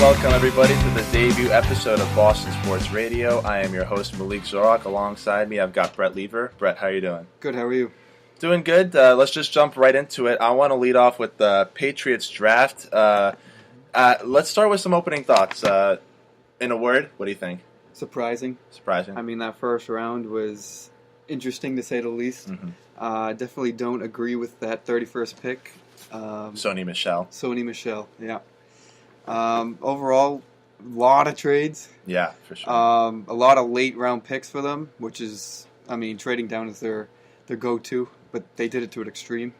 Welcome everybody to the debut episode of Boston Sports Radio. I am your host Malik Zorrok. Alongside me, I've got Brett Lever. Brett, how are you doing? Good. How are you? Doing good. Let's just jump right into it. I want to lead off with the Patriots Draft. Let's start with some opening thoughts. In a word, what do you think? Surprising. Surprising. I mean, that first round was interesting to say the least. Definitely don't agree with that 31st pick. Sony Michel. Yeah. Overall, a lot of trades. Yeah, for sure. A lot of late round picks for them, which is, I mean, trading down is their go-to, but they did it to an extreme.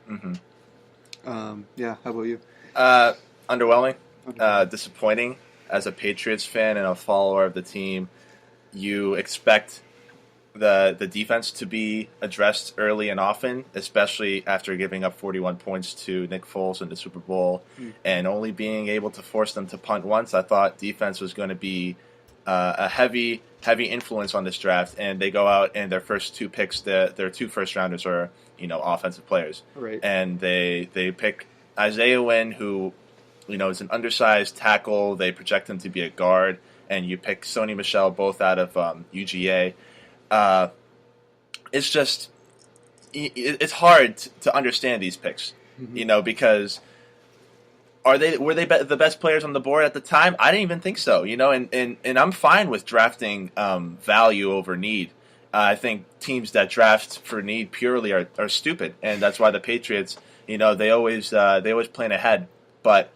Yeah, how about you? Underwhelming. Disappointing. As a Patriots fan and a follower of the team, you expect the defense to be addressed early and often, especially after giving up 41 points to Nick Foles in the Super Bowl and only being able to force them to punt once. I thought defense was going to be a heavy influence on this draft, and they go out and their first two picks, their two first rounders are offensive players, right? And they pick Isaiah Wynn, who is an undersized tackle. They project him to be a guard, and you pick Sony Michel, both out of UGA. It's just it's hard to understand these picks, because were they the best players on the board at the time? I didn't even think so, and I'm fine with drafting value over need. I think teams that draft for need purely are stupid, and that's why the Patriots, they always plan ahead, but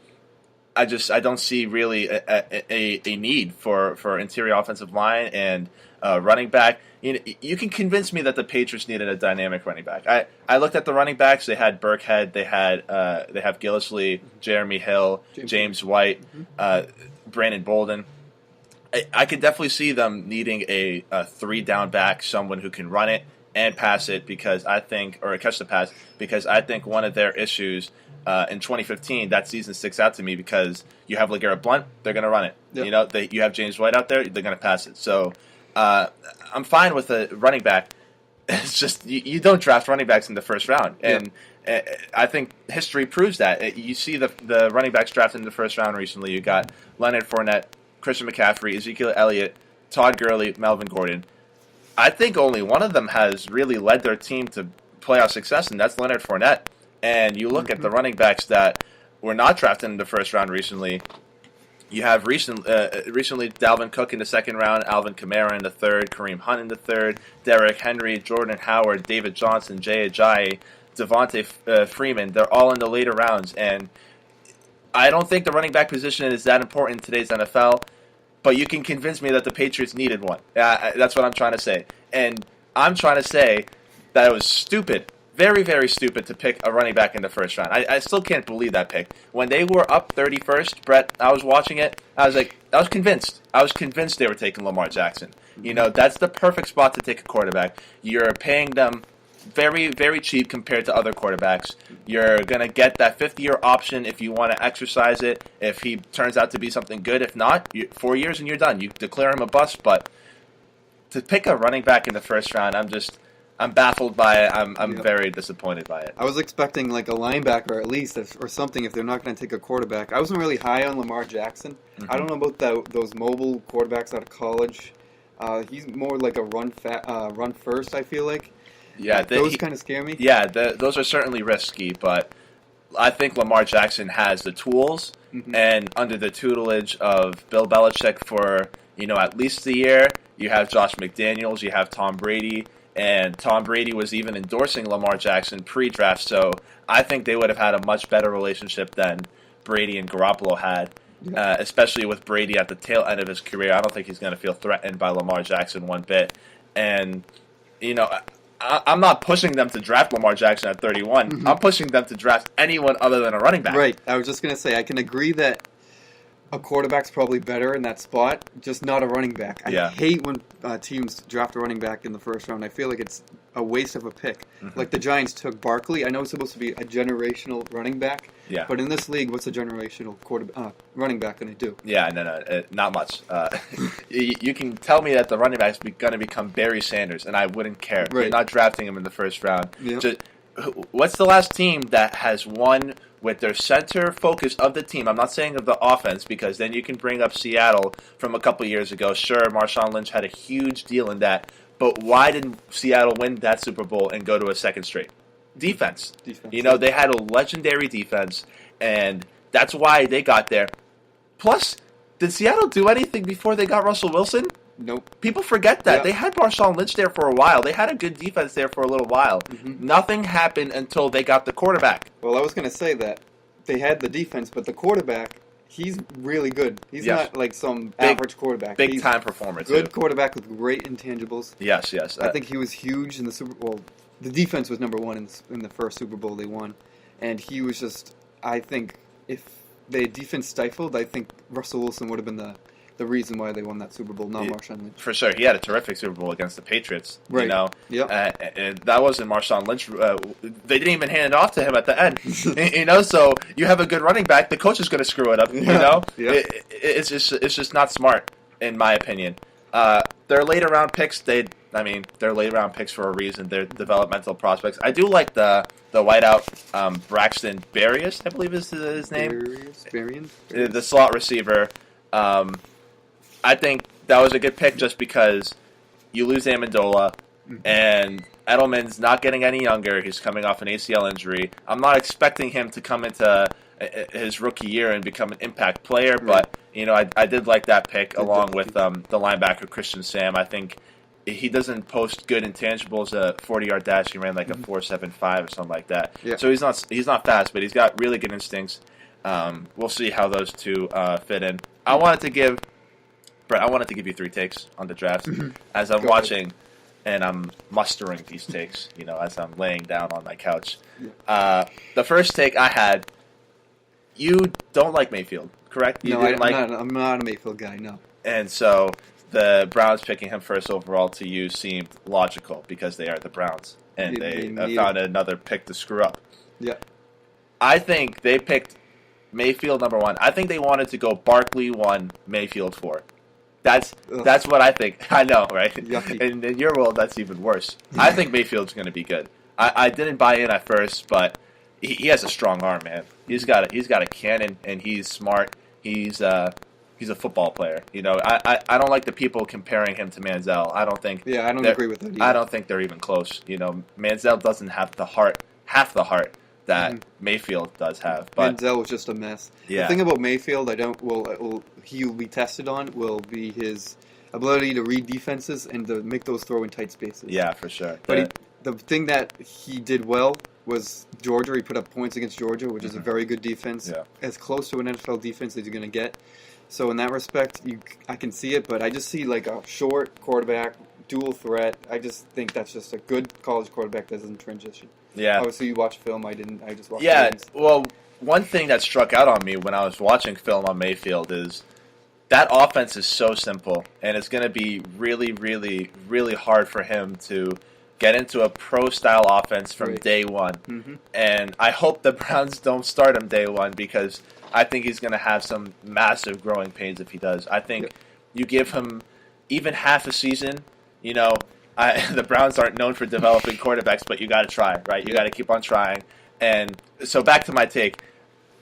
I don't see really a need for interior offensive line and running back. You can convince me that the Patriots needed a dynamic running back. I looked at the running backs. They had Burkhead. They have Gillislee, Jeremy Hill, James White, Brandon Bolden. I could definitely see them needing a 3-down back, someone who can run it and pass it, or catch the pass, because I think one of their issues in 2015, that season sticks out to me because you have LeGarrette Blount, they're going to run it. Yep. You have James White out there, they're going to pass it. So I'm fine with a running back. It's just you don't draft running backs in the first round, and I think history proves that. You see the running backs drafted in the first round recently. You got Leonard Fournette, Christian McCaffrey, Ezekiel Elliott, Todd Gurley, Melvin Gordon. I think only one of them has really led their team to playoff success, and that's Leonard Fournette. And you look at the running backs that were not drafted in the first round recently. You have recently Dalvin Cook in the second round, Alvin Kamara in the third, Kareem Hunt in the third, Derrick Henry, Jordan Howard, David Johnson, Jay Ajayi, Devontae Freeman. They're all in the later rounds, and I don't think the running back position is that important in today's NFL. But you can convince me that the Patriots needed one. That's what I'm trying to say, and I'm trying to say that it was stupid. Very, very stupid to pick a running back in the first round. I still can't believe that pick. When they were up 31st, Brett, I was watching it. I was convinced. I was convinced they were taking Lamar Jackson. That's the perfect spot to take a quarterback. You're paying them very, very cheap compared to other quarterbacks. You're going to get that 5th-year option if you want to exercise it, if he turns out to be something good. If not, 4 years and you're done. You declare him a bust. But to pick a running back in the first round, I'm baffled by it. I'm very disappointed by it. I was expecting like a linebacker at least, or something, if they're not going to take a quarterback. I wasn't really high on Lamar Jackson. I don't know about those mobile quarterbacks out of college. He's more like a run first, I feel like. Yeah, those kind of scare me. Yeah, those are certainly risky, but I think Lamar Jackson has the tools, and under the tutelage of Bill Belichick for at least a year, you have Josh McDaniels, you have Tom Brady. And Tom Brady was even endorsing Lamar Jackson pre-draft, so I think they would have had a much better relationship than Brady and Garoppolo had, especially with Brady at the tail end of his career. I don't think he's going to feel threatened by Lamar Jackson one bit. And, I'm not pushing them to draft Lamar Jackson at 31. I'm pushing them to draft anyone other than a running back. Right. I was just going to say, I can agree that a quarterback's probably better in that spot, just not a running back. I hate when teams draft a running back in the first round. I feel like it's a waste of a pick. Like the Giants took Barkley. I know it's supposed to be a generational running back, but in this league, what's a generational running back going to do? Yeah, no, not much. You can tell me that the running back's going to become Barry Sanders, and I wouldn't care. Right. You're not drafting him in the first round. Yep. Just what's the last team that has won with their center focus of the team? I'm not saying of the offense, because then you can bring up Seattle from a couple years ago. Sure, Marshawn Lynch had a huge deal in that, but why didn't Seattle win that Super Bowl and go to a second straight? Defense. They had a legendary defense, and that's why they got there. Plus, did Seattle do anything before they got Russell Wilson? Nope. People forget that. Yeah. They had Marshawn Lynch there for a while. They had a good defense there for a little while. Mm-hmm. Nothing happened until they got the quarterback. Well, I was going to say that they had the defense, but the quarterback, he's really good. He's not like some average quarterback. Big-time performer, too. Good quarterback with great intangibles. Yes. I think he was huge in the Super Bowl. The defense was number one in the first Super Bowl they won. And he was just, I think, if the defense stifled, I think Russell Wilson would have been the reason why they won that Super Bowl, not Marshawn Lynch. For sure. He had a terrific Super Bowl against the Patriots. Right. And that wasn't Marshawn Lynch. They didn't even hand it off to him at the end. So you have a good running back, the coach is going to screw it up. It's just not smart, in my opinion. Their later round picks, they're later round picks for a reason. They're developmental prospects. I do like the wideout Braxton Berrios, I believe is his name. Berrios? The slot receiver. I think that was a good pick just because you lose Amendola, and Edelman's not getting any younger. He's coming off an ACL injury. I'm not expecting him to come into his rookie year and become an impact player, but I did like that pick along with the linebacker Christian Sam. I think he doesn't post good intangibles. A 40-yard dash, he ran like a 4.75 or something like that. Yeah. So he's not fast, but he's got really good instincts. We'll see how those two fit in. I wanted to give you 3 takes on the draft as I'm watching and I'm mustering these takes, as I'm laying down on my couch. Yeah. The first take I had, you don't like Mayfield, correct? I'm not a Mayfield guy, no. And so the Browns picking him first overall to you seemed logical because they are the Browns, and they found another pick to screw up. Yeah. I think they picked Mayfield number 1. I think they wanted to go Barkley 1, Mayfield 4. That's what I think. I know, right? And in your world, that's even worse. I think Mayfield's going to be good. I didn't buy in at first, but he has a strong arm, man. He's got a cannon, and he's smart. He's a football player. I don't like the people comparing him to Manziel. I don't think. Yeah, I don't agree with that either. I don't think they're even close. Manziel doesn't have half the heart that Mayfield does have. But Manziel was just a mess. Yeah. The thing about Mayfield, he'll be tested on will be his ability to read defenses and to make those throw in tight spaces. Yeah, for sure. But the thing that he did well was Georgia. He put up points against Georgia, which is a very good defense. Yeah. As close to an NFL defense as you're going to get. So in that respect, I can see it, but I just see like a short quarterback, dual threat. I just think that's just a good college quarterback that doesn't transition. Yeah. Obviously, you watch film. I didn't. I just watched. Yeah. Well, one thing that struck out on me when I was watching film on Mayfield is that offense is so simple, and it's going to be really, really, really hard for him to get into a pro-style offense from day one. Mm-hmm. And I hope the Browns don't start him day one because I think he's going to have some massive growing pains if he does. I think you give him even half a season, the Browns aren't known for developing quarterbacks, but you got to try, right? You got to keep on trying. And so back to my take,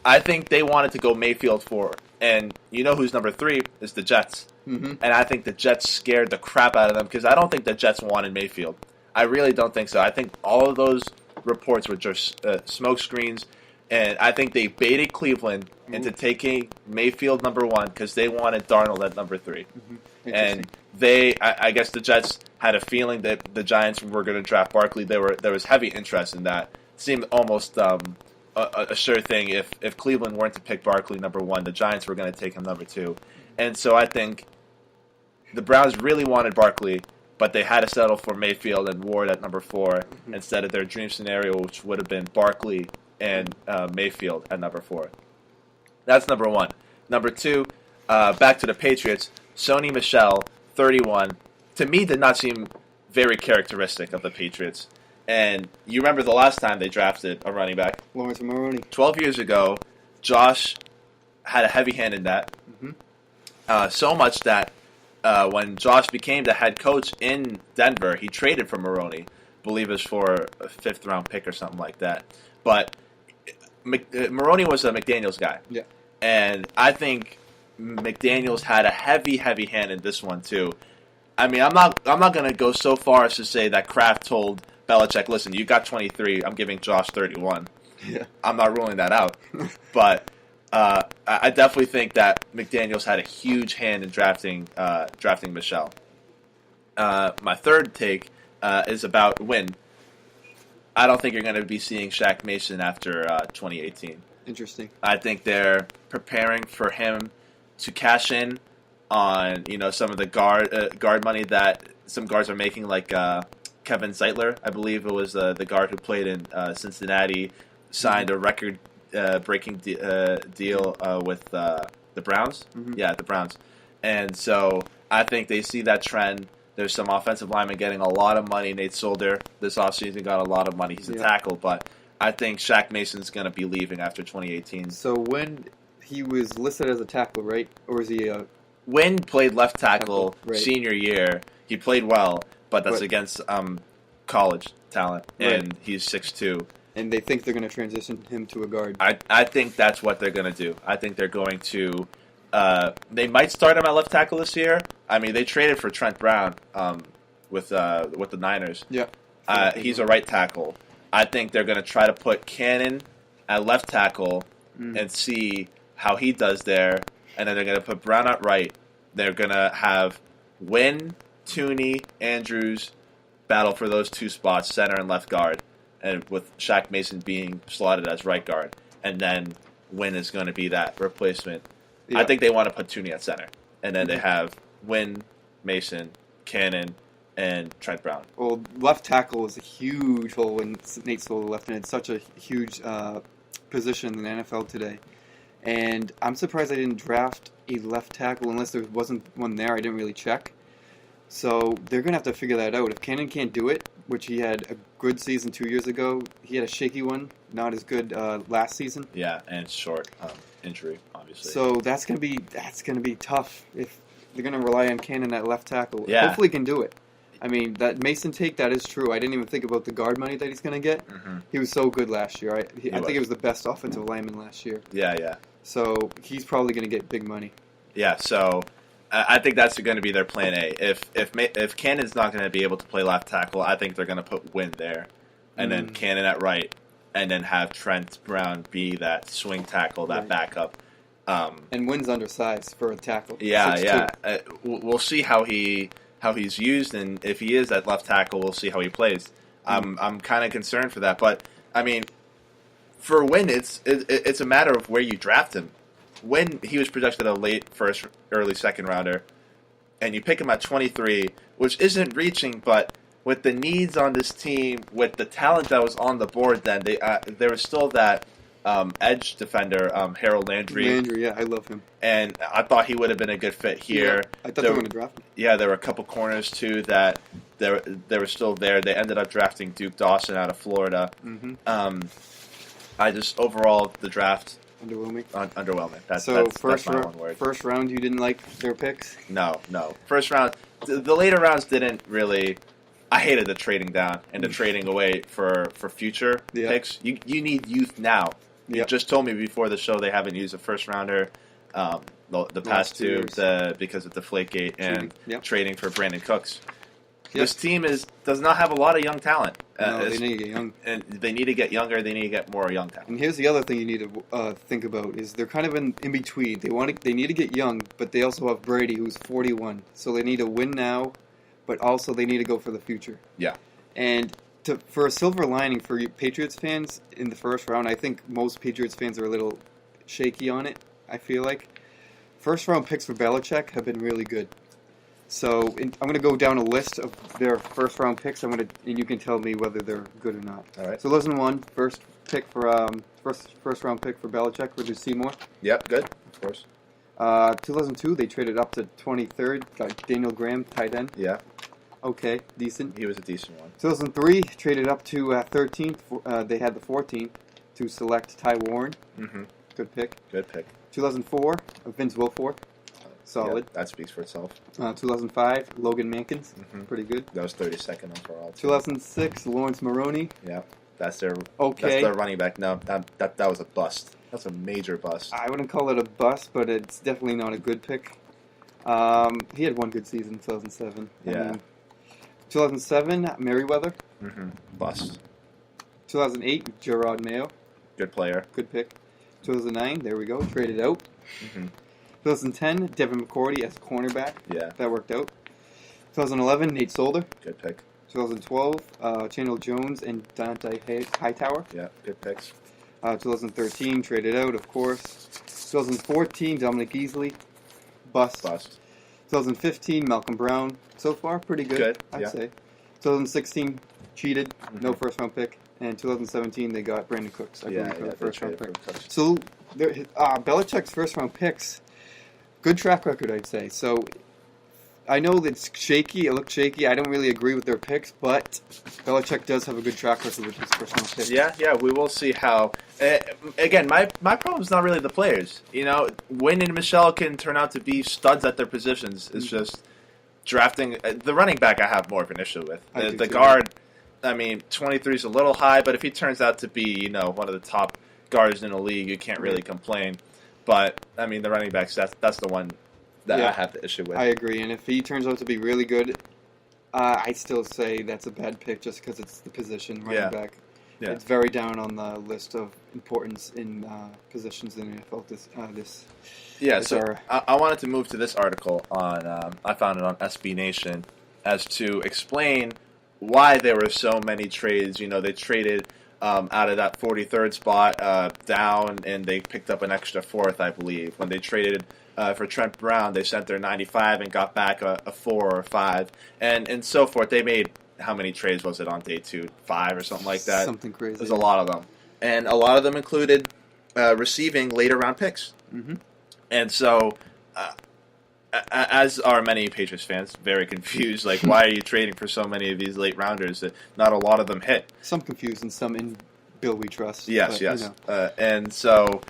I think they wanted to go Mayfield 4. And who's number 3 is the Jets. Mm-hmm. And I think the Jets scared the crap out of them because I don't think the Jets wanted Mayfield. I really don't think so. I think all of those reports were just smoke screens. And I think they baited Cleveland into taking Mayfield number 1 because they wanted Darnold at number 3. Mm-hmm. And I guess the Jets had a feeling that the Giants were going to draft Barkley. There was heavy interest in that. It seemed almost a sure thing. If Cleveland weren't to pick Barkley number 1, the Giants were going to take him number 2. And so I think the Browns really wanted Barkley, but they had to settle for Mayfield and Ward at number 4 instead of their dream scenario, which would have been Barkley and Mayfield at number 4. That's number 1. Number 2, back to the Patriots. Sony Michel, 31, to me did not seem very characteristic of the Patriots. And you remember the last time they drafted a running back? Lawrence Maroney. 12 years ago, Josh had a heavy hand in that. Mm-hmm. So much that when Josh became the head coach in Denver, he traded for Maroney. believe it's for a 5th-round pick or something like that. But Maroney was a McDaniels guy. Yeah. And I think McDaniels had a heavy hand in this one, too. I mean, I'm not going to go so far as to say that Kraft told Belichick, listen, you got 23, I'm giving Josh 31. Yeah. I'm not ruling that out. But I definitely think that McDaniels had a huge hand in drafting Michelle. My third take is about Wynn. I don't think you're going to be seeing Shaq Mason after 2018. Interesting. I think they're preparing for him to cash in on some of the guard money that some guards are making, like Kevin Zeitler, I believe it was the guard who played in Cincinnati, signed a record-breaking deal with the Browns. Mm-hmm. Yeah, the Browns. And so I think they see that trend. There's some offensive linemen getting a lot of money. Nate Solder this offseason got a lot of money. He's a tackle, but I think Shaq Mason's going to be leaving after 2018. So when he was listed as a tackle, right? Or is he a... Wynn played left tackle right. Senior year. He played well, but that's against college talent, and he's 6'2". And they think they're going to transition him to a guard. I think that's what they're going to do. I think they're going to... they might start him at left tackle this year. I mean, they traded for Trent Brown with the Niners. Yeah. He's a right tackle. I think they're going to try to put Cannon at left tackle and see how he does there. And then they're going to put Brown at right. They're going to have Wynn, Tooney, Andrews battle for those 2 spots, center and left guard, and with Shaq Mason being slotted as right guard. And then Wynn is going to be that replacement. Yeah. I think they want to put Tooney at center. And then they have Wynn, Mason, Cannon, and Trent Brown. Well, left tackle is a huge hole in Nate Solder left, and it's such a huge position in the NFL today. And I'm surprised I didn't draft a left tackle unless there wasn't one there. I didn't really check. So they're going to have to figure that out. If Cannon can't do it, which he had a good season 2 years ago, he had a shaky one, not as good last season. Yeah, and short injury, obviously. So that's going to be tough if they're going to rely on Cannon at left tackle. Yeah. Hopefully he can do it. I mean, that Mason take, that is true. I didn't even think about the guard money that he's going to get. Mm-hmm. He was so good last year. I think he was the best offensive lineman last year. Yeah. So he's probably going to get big money. Yeah, so I think that's going to be their plan A. If Cannon's not going to be able to play left tackle, I think they're going to put Wynn there, and then Cannon at right, and then have Trent Brown be that swing tackle, that backup. And Wynn's undersized for a tackle. Yeah. We'll see how he's used, and if he is at left tackle, we'll see how he plays. I'm kind of concerned for that, but I mean, for Wynn, it's a matter of where you draft him. When he was projected a late first, early second rounder, and you pick him at 23, which isn't reaching, but with the needs on this team, with the talent that was on the board, then there was still that edge defender, Harold Landry. Landry, yeah, I love him. And I thought he would have been a good fit here. Yeah, I thought they were going to draft him. Yeah, there were a couple corners too that they were still there. They ended up drafting Duke Dawson out of Florida. Mm-hmm. I just overall the draft. Underwhelming. Underwhelming. That's my one word. First round, you didn't like their picks? No. First round, the later rounds didn't really. I hated the trading down and the trading away for future picks. You need youth now. You just told me before the show they haven't used a first rounder the past 2 years because of Deflategate and trading for Brandon Cooks. This team does not have a lot of young talent. No, they need to get young. And they need to get younger. They need to get more young talent. And here's the other thing you need to think about is they're kind of in between. They need to get young, but they also have Brady, who's 41. So they need to win now, but also they need to go for the future. Yeah. And for a silver lining for Patriots fans in the first round, I think most Patriots fans are a little shaky on it, I feel like. First round picks for Belichick have been really good. So I'm going to go down a list of their first round picks. And you can tell me whether they're good or not. All right. So 2001, first round pick for Belichick, Richard Seymour. Yep, good, of course. 2002, they traded up to 23rd, got Daniel Graham, tight end. Yeah. Okay, decent. He was a decent one. 2003, traded up to 13th. They had the 14th to select Ty Warren. Mm-hmm. Good pick. 2004, Vince Wilfork. solid. Yeah, that speaks for itself. 2005, Logan Mankins, pretty good. That was 32nd overall. 2006, Lawrence Maroney. Yeah, that's their Okay. That's their running back. No, that was a bust. That's a major bust. I wouldn't call it a bust, but it's definitely not a good pick. He had one good season in 2007. Yeah. 2007, Merriweather. Bust. 2008, Gerard Mayo. Good player. Good pick. 2009, there we go, traded out. 2010, Devin McCourty as cornerback. Yeah. That worked out. 2011, Nate Solder. Good pick. 2012, Chandler Jones and Dante Hightower. Yeah, good picks. 2013, traded out, of course. 2014, Dominic Easley. Bust. 2015, Malcolm Brown. So far, pretty good, I'd say. 2016, cheated. No first-round pick. And 2017, they got Brandon Cooks. I believe, for the first-round pick. So, Belichick's first-round picks, good track record, I'd say. So, I know that's shaky. It looked shaky. I don't really agree with their picks, but Belichick does have a good track record with his first-round picks. Yeah, we will see how. Again, my problem is not really the players. Wynn and Michelle can turn out to be studs at their positions. It's just drafting the running back. I have more of an issue with the guard. I mean, 23 is a little high, but if he turns out to be, one of the top guards in the league, you can't really complain. But I mean, the running backs. That's the one that I have the issue with. I agree, and if he turns out to be really good, I still say that's a bad pick just because it's the position running back. Yeah. It's very down on the list of importance in positions in the NFL. So I wanted to move to this article on. I found it on SB Nation as to explain why there were so many trades. They traded out of that 43rd spot down, and they picked up an extra 4th, I believe. When they traded for Trent Brown, they sent their 95 and got back a 4 or 5, and so forth. They made, how many trades was it on day 2? 5 or something like that? Something crazy. There's a lot of them. And a lot of them included receiving later round picks. And so, as are many Patriots fans, very confused. Like, why are you trading for so many of these late rounders that not a lot of them hit? Some confused and some in Bill we trust. Yes. And so,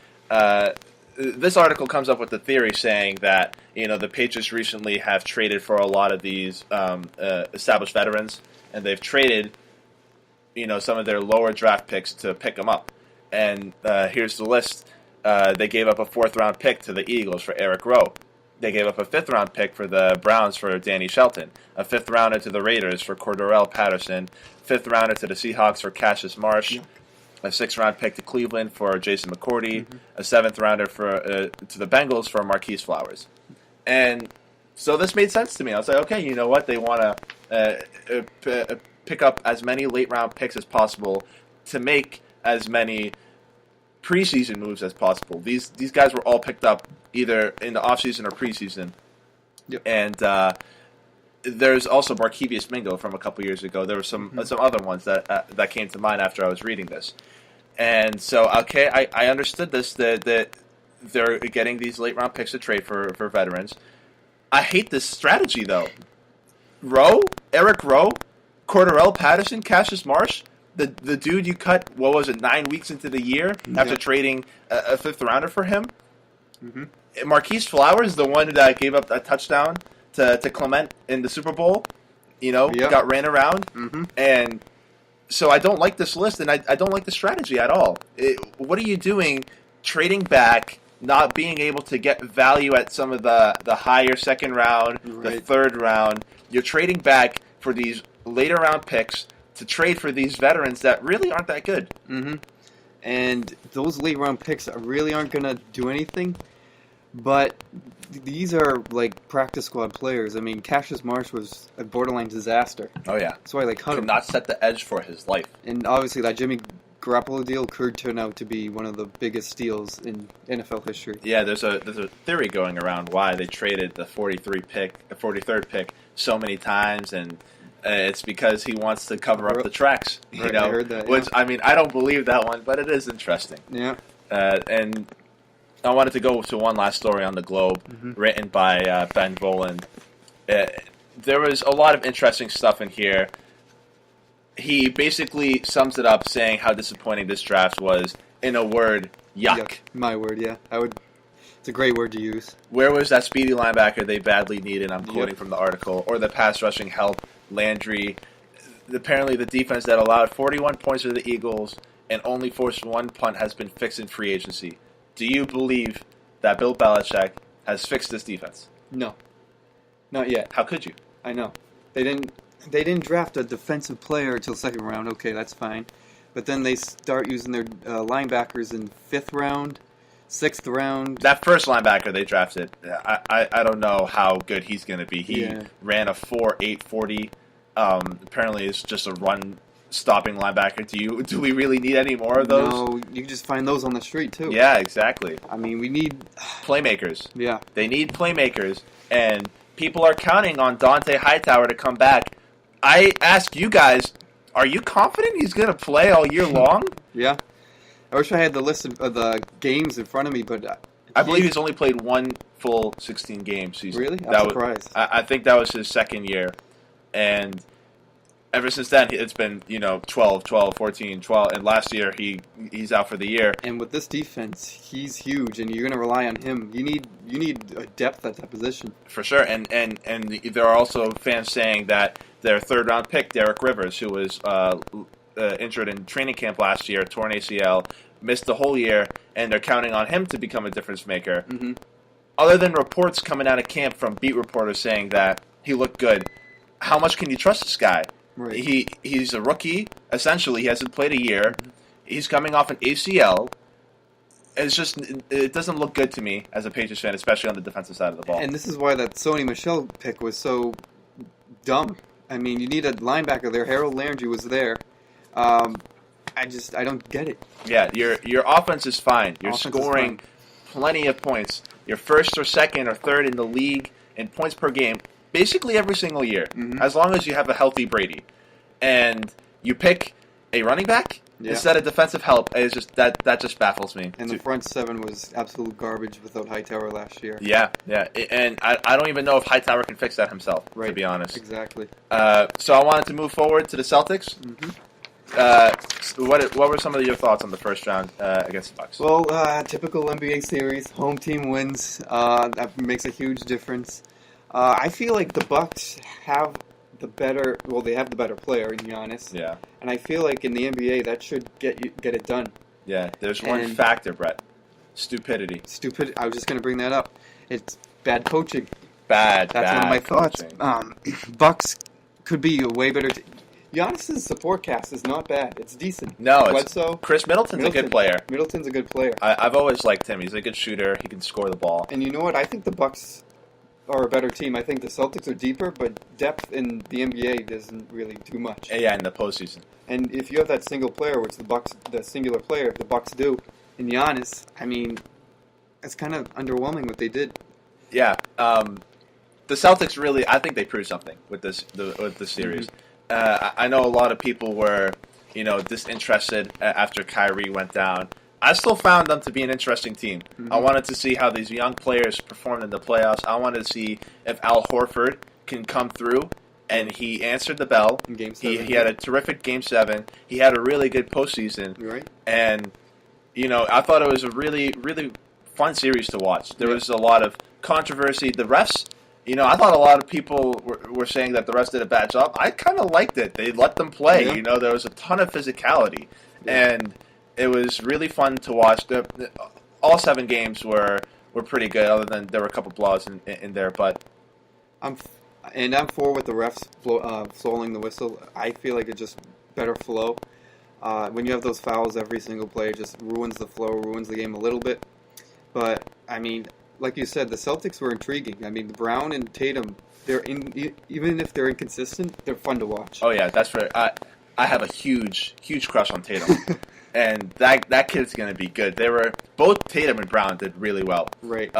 this article comes up with the theory saying that, the Patriots recently have traded for a lot of these established veterans, and they've traded, some of their lower draft picks to pick them up. And here's the list. They gave up a 4th-round pick to the Eagles for Eric Rowe. They gave up a 5th-round pick for the Browns for Danny Shelton, a 5th-rounder to the Raiders for Cordarrelle Patterson, 5th-rounder to the Seahawks for Cassius Marsh, a 6th-round pick to Cleveland for Jason McCourty, a 7th-rounder to the Bengals for Marquise Flowers. And so this made sense to me. I was like, okay, you know what? They want to pick up as many late-round picks as possible to make as many preseason moves as possible. These guys were all picked up either in the offseason or preseason. Yep. And there's also Barkevious Mingo from a couple years ago. There were some other ones that came to mind after I was reading this. And so, okay, I understood this, that they're getting these late-round picks to trade for veterans. I hate this strategy, though. Eric Rowe, Cordarrelle Patterson, Cassius Marsh, the dude you cut, 9 weeks into the year after trading a 5th-rounder for him? Marquise Flowers, the one that gave up a touchdown to Clement in the Super Bowl, got ran around. And so I don't like this list, and I don't like the strategy at all. What are you doing trading back, not being able to get value at some of the higher 2nd round, the 3rd round? You're trading back for these later round picks to trade for these veterans that really aren't that good. And those late round picks really aren't going to do anything. But these are like practice squad players. I mean, Cassius Marsh was a borderline disaster. Oh yeah, that's why they cut him. Could not set the edge for his life. And obviously, that Jimmy Garoppolo deal could turn out to be one of the biggest steals in NFL history. Yeah, there's a theory going around why they traded the 43rd pick so many times, and it's because he wants to cover up the tracks. I heard that. Which, I mean, I don't believe that one, but it is interesting. Yeah. And I wanted to go to one last story on the Globe, written by Ben Voland. There was a lot of interesting stuff in here. He basically sums it up saying how disappointing this draft was. In a word, yuck. My word, yeah. I would It's a great word to use. Where was that speedy linebacker they badly needed? I'm quoting from the article. Or the pass rushing help, Landry. Apparently the defense that allowed 41 points to the Eagles and only forced one punt has been fixed in free agency. Do you believe that Bill Belichick has fixed this defense? No. Not yet. How could you? I know. They didn't draft a defensive player until second round. Okay, that's fine. But then they start using their linebackers in 5th round, 6th round. That first linebacker they drafted, I don't know how good he's going to be. He ran a 4.8 40. Apparently it's just a run-stopping linebacker. Do we really need any more of those? No, you can just find those on the street, too. Yeah, exactly. I mean, we need... playmakers. Yeah. They need playmakers, and people are counting on Dante Hightower to come back. I ask you guys, are you confident he's going to play all year long? Yeah. I wish I had the list of the games in front of me, but... I believe he's only played one full 16 game season. Really? I'm surprised. I think that was his second year. And ever since then, it's been, 12, 14, 12. And last year, he's out for the year. And with this defense, he's huge, and you're going to rely on him. You need a depth at that position. For sure. And there are also fans saying that their third-round pick, Derek Rivers, who was injured in training camp last year, torn ACL, missed the whole year, and they're counting on him to become a difference maker. Mm-hmm. Other than reports coming out of camp from beat reporters saying that he looked good, how much can you trust this guy? Right. He's a rookie, essentially. He hasn't played a year. Mm-hmm. He's coming off an ACL. It doesn't look good to me as a Patriots fan, especially on the defensive side of the ball. And this is why that Sony Michel pick was so dumb. I mean, you need a linebacker there. Harold Landry was there. I don't get it. Yeah, your offense is fine. You're scoring plenty of points. You're first or second or third in the league in points per game basically every single year, as long as you have a healthy Brady. And you pick a running back instead of defensive help. It's just that just baffles me. And the front seven was absolute garbage without Hightower last year. Yeah. And I don't even know if Hightower can fix that himself, to be honest. Exactly. So I wanted to move forward to the Celtics. Mm-hmm. What were some of your thoughts on the first round against the Bucks? Well, typical NBA series, home team wins. That makes a huge difference. I feel like the Bucks have the better player in Giannis. Yeah. And I feel like in the NBA that should get it done. Yeah. There's one factor, Brett. Stupidity. I was just going to bring that up. It's bad coaching. That's one of my thoughts. Bucks could be a way better. Giannis' support cast is not bad. It's decent. No, Chris Middleton's a good player. Middleton's a good player. I've always liked him. He's a good shooter. He can score the ball. And you know what? I think the Bucks are a better team. I think the Celtics are deeper, but depth in the NBA doesn't really do much. Yeah, in the postseason. And if you have that single player, which the singular player, the Bucks do, in Giannis, I mean, it's kind of underwhelming what they did. Yeah. The Celtics really, I think they proved something with this series. Mm-hmm. I know a lot of people were, disinterested after Kyrie went down. I still found them to be an interesting team. Mm-hmm. I wanted to see how these young players performed in the playoffs. I wanted to see if Al Horford can come through, and he answered the bell. In Game 7. He had a terrific Game 7. He had a really good postseason. Right. And, I thought it was a really, really fun series to watch. There was a lot of controversy. The refs... I thought a lot of people were saying that the refs did a bad job. I kind of liked it. They let them play. Yeah. There was a ton of physicality. Yeah. And it was really fun to watch. All 7 games were pretty good, other than there were a couple blowouts in there. But I'm for with the refs flowing the whistle. I feel like it's just better flow. When you have those fouls, every single play just ruins the flow, ruins the game a little bit. But, I mean... Like you said, the Celtics were intriguing. I mean, Brown and Tatum, even if they're inconsistent, they're fun to watch. Oh yeah, that's right. I have a huge crush on Tatum, and that kid's gonna be good. Both Tatum and Brown did really well. Right.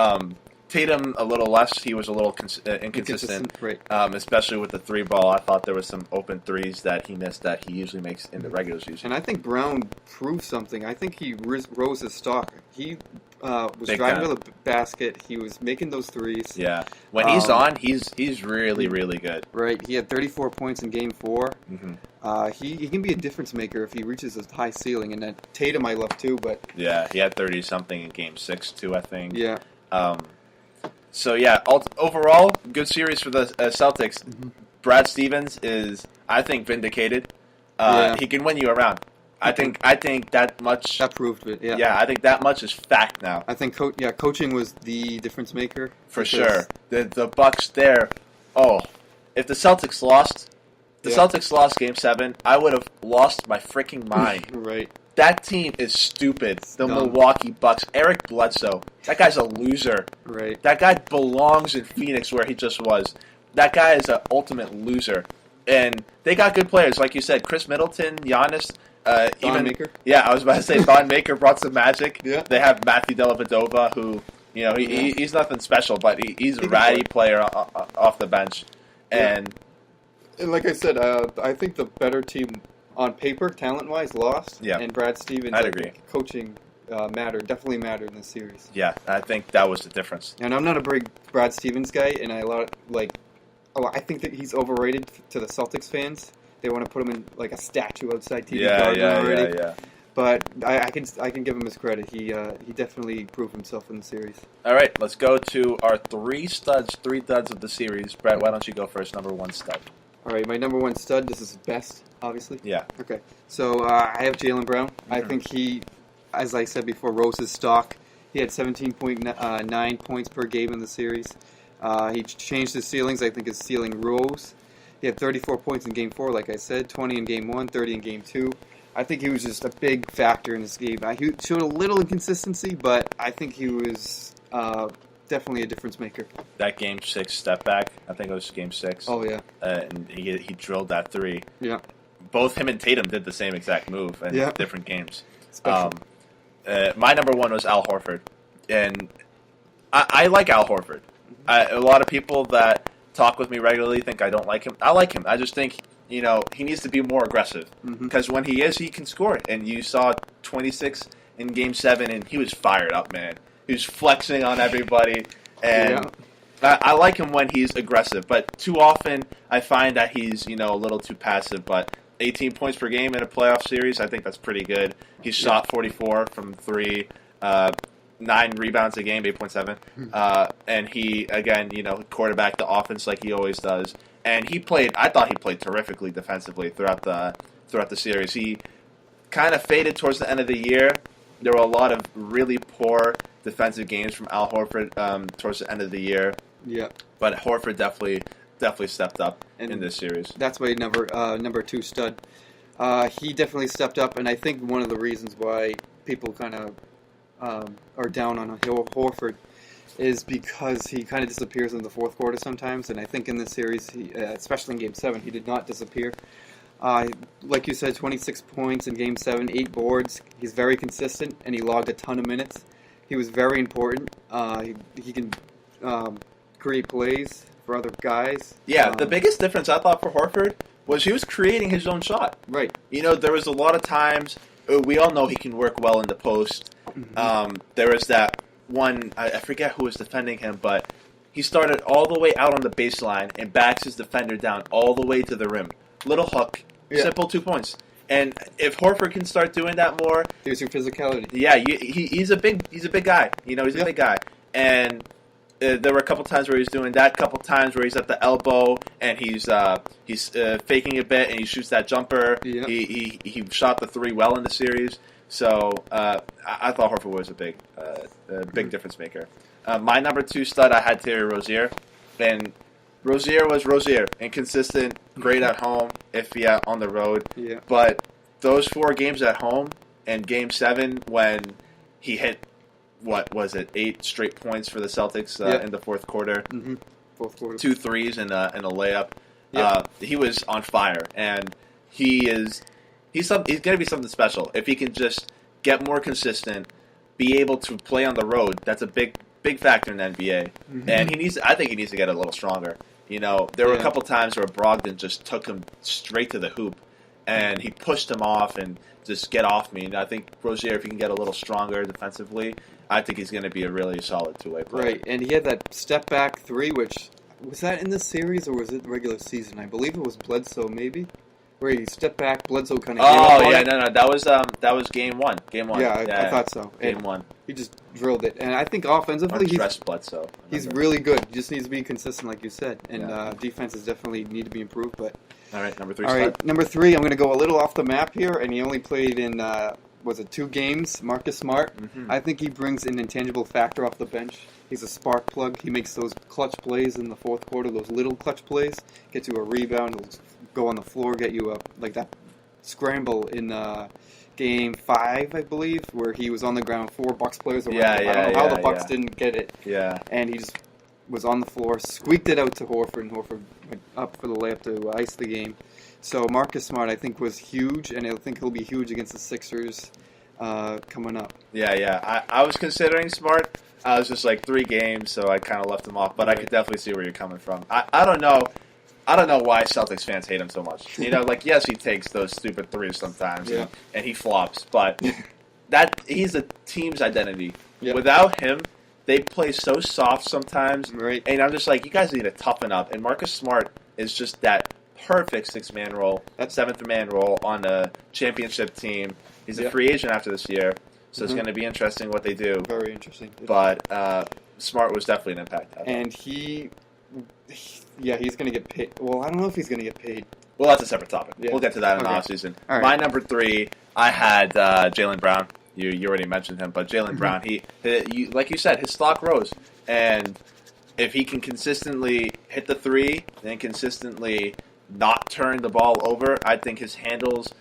Tatum a little less. He was a little inconsistent. Right. Especially with the 3-ball. I thought there was some open threes that he missed that he usually makes in the regular season. And I think Brown proved something. I think he rose his stock. He was Big driving time. to the basket. He was making those threes. Yeah. When he's on, he's really, really good. Right. He had 34 points in Game 4. Mm-hmm. He can be a difference maker if he reaches a high ceiling. And then Tatum I love too, but... Yeah, he had 30-something in Game 6 too, I think. Yeah. So yeah, overall, good series for the Celtics. Mm-hmm. Brad Stevens is, I think, vindicated. He can win you around. I think that much. That proved it. Yeah. Yeah, I think that much is fact now. I think coaching was the difference maker for sure. The Bucks there. Oh, if the Celtics lost, Game 7, I would have lost my freaking mind. Right. That team is stupid. The Milwaukee Bucks. Eric Bledsoe. That guy's a loser. Right. That guy belongs in Phoenix where he just was. That guy is an ultimate loser. And they got good players, like you said. Chris Middleton, Giannis. Thon Maker. Yeah, I was about to say Thon Maker brought some magic. Yeah. They have Matthew Dellavedova, who, he's nothing special, but he's a ratty player off the bench. And like I said, I think the better team on paper, talent-wise, lost. Yeah. And Brad Stevens, I'd agree. Coaching definitely mattered in this series. Yeah, I think that was the difference. And I'm not a big Brad Stevens guy, and I think that he's overrated to the Celtics fans. They want to put him in like a statue outside TD Garden already. Yeah. But I can give him his credit. He definitely proved himself in the series. All right, let's go to our three duds of the series. Brett, why don't you go first? Number one stud. All right, my number one stud. This is best, obviously. Yeah. Okay. So I have Jaylen Brown. Mm-hmm. I think he, as I said before, rose his stock. He had 17.9 points per game in the series. He changed his ceilings. I think his ceiling rose. He had 34 points in Game 4, like I said, 20 in Game 1, 30 in Game 2. I think he was just a big factor in this game. He showed a little inconsistency, but I think he was definitely a difference maker. That Game 6 step back, I think it was Game 6. Oh, yeah. And he drilled that three. Yeah. Both him and Tatum did the same exact move in different games. My number one was Al Horford. And I like Al Horford. A lot of people that talk with me regularly think I don't like him. I like him. I just think, he needs to be more aggressive. Because when he is, he can score. And you saw 26 in Game 7, and he was fired up, man. He was flexing on everybody. And I like him when he's aggressive. But too often, I find that he's, a little too passive. But 18 points per game in a playoff series, I think that's pretty good. He shot 44 from 3, 9 rebounds a game, 8.7. And he, again, quarterbacked the offense like he always does. And I thought he played terrifically defensively throughout the series. He kind of faded towards the end of the year. There were a lot of really poor defensive games from Al Horford towards the end of the year. Yeah. But Horford definitely stepped up in this series. That's my number two stud. He definitely stepped up, and I think one of the reasons why people kind of are down on Horford is because he kind of disappears in the fourth quarter sometimes, and I think in this series, especially in Game 7, he did not disappear. Like you said, 26 points in Game 7, 8 boards. He's very consistent, and he logged a ton of minutes. He was very important. He can create plays for other guys. Yeah, the biggest difference I thought for Horford was he was creating his own shot. Right. There was a lot of times, we all know he can work well in the post. There was that one, I forget who was defending him, but he started all the way out on the baseline and backs his defender down all the way to the rim. Little hook, simple 2 points. And if Horford can start doing that more, there's your physicality. Yeah, he's a big guy. He's a big guy. And there were a couple times where he's doing that. A couple times where he's at the elbow and he's faking a bit and he shoots that jumper. Yeah. He shot the 3 well in the series. So I thought Horford was a big difference maker. My number 2 stud, I had Terry Rozier, and Rozier was Rozier, inconsistent, great at home, iffy on the road. Yeah. But those 4 games at home and Game 7 when he hit, 8 straight points for the Celtics in the fourth quarter. Fourth quarter. 2 threes and a layup. Yep. He was on fire, and he's going to be something special. If he can just get more consistent, be able to play on the road, that's a big factor in the NBA. And I think he needs to get a little stronger. There were a couple times where Brogdon just took him straight to the hoop, and he pushed him off and just get off me. And I think Rozier, if he can get a little stronger defensively, I think he's going to be a really solid two-way player. Right, and he had that step-back 3, which, was that in the series or was it the regular season? I believe it was Bledsoe, maybe. where he stepped back, Bledsoe kind of. Oh yeah, no, that was game one. Game one. Yeah, I thought so. Game one. He just drilled it, and I think offensively he's really good. He just needs to be consistent, like you said, and defenses definitely need to be improved. But all right, number 3. All right, number 3. I'm going to go a little off the map here, and he only played in 2 games? Marcus Smart. Mm-hmm. I think he brings an intangible factor off the bench. He's a spark plug. He makes those clutch plays in the fourth quarter, those little clutch plays. Gets you a rebound. He'll go on the floor, get you like that scramble in Game 5, I believe, where he was on the ground, 4 Bucks players around him. I don't know how the Bucks didn't get it. Yeah. And he just was on the floor, squeaked it out to Horford, and Horford went up for the layup to ice the game. So Marcus Smart, I think, was huge, and I think he'll be huge against the Sixers coming up. Yeah. I was considering Smart. I was just like 3 games, so I kind of left him off. But right. I could definitely see where you're coming from. I don't know. I don't know why Celtics fans hate him so much. You know, like, yes, he takes those stupid threes sometimes, and he flops, but he's a team's identity. Yeah. Without him, they play so soft sometimes, right. And I'm just like, you guys need to toughen up. And Marcus Smart is just that perfect 6-man role, that 7th-man role on a championship team. He's a free agent after this year, so it's going to be interesting what they do. Very interesting. But Smart was definitely an impact. And he's going to get paid. Well, I don't know if he's going to get paid. Well, that's a separate topic. Yeah. We'll get to that in the offseason. Right. My number 3, I had Jaylen Brown. You already mentioned him, but Jaylen Brown, he like you said, his stock rose. And if he can consistently hit the 3 and consistently not turn the ball over, I think his handles,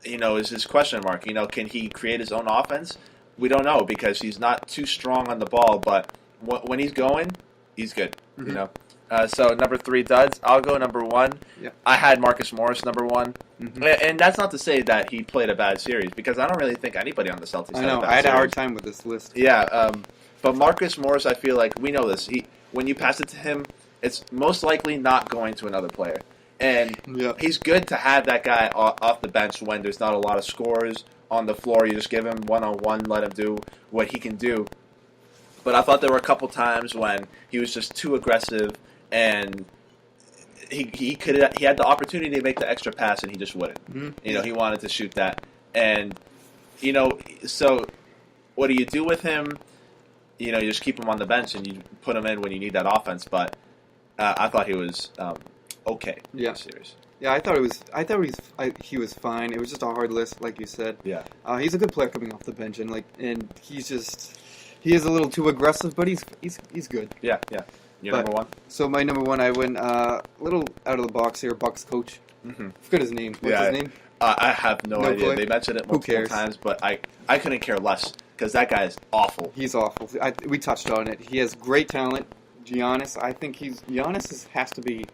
is his question mark. Can he create his own offense? We don't know because he's not too strong on the ball, but when he's going, he's good. Mm-hmm. So number 3 duds. I'll go number 1. Yeah. I had Marcus Morris number 1, and that's not to say that he played a bad series because I don't really think anybody on the Celtics. I had a hard time with this list. Yeah, but Marcus Morris, I feel like we know this. When you pass it to him, it's most likely not going to another player, and he's good to have that guy off the bench when there's not a lot of scores on the floor. You just give him one-on-one, let him do what he can do. But I thought there were a couple times when he was just too aggressive. And he had the opportunity to make the extra pass, and he just wouldn't. Mm-hmm. He wanted to shoot that, and so what do you do with him? You just keep him on the bench and you put him in when you need that offense. But I thought he was okay. Yeah, in the series. Yeah, he was fine. It was just a hard list, like you said. Yeah, he's a good player coming off the bench, and he is a little too aggressive, but he's good. Yeah. Your number 1? So my number 1, I went a little out of the box here. Bucks coach. Mm-hmm. Forget his name. What's his name? I have no idea. Clue. They mentioned it multiple times, but I couldn't care less because that guy is awful. He's awful. We touched on it. He has great talent. Giannis, I think Giannis has to be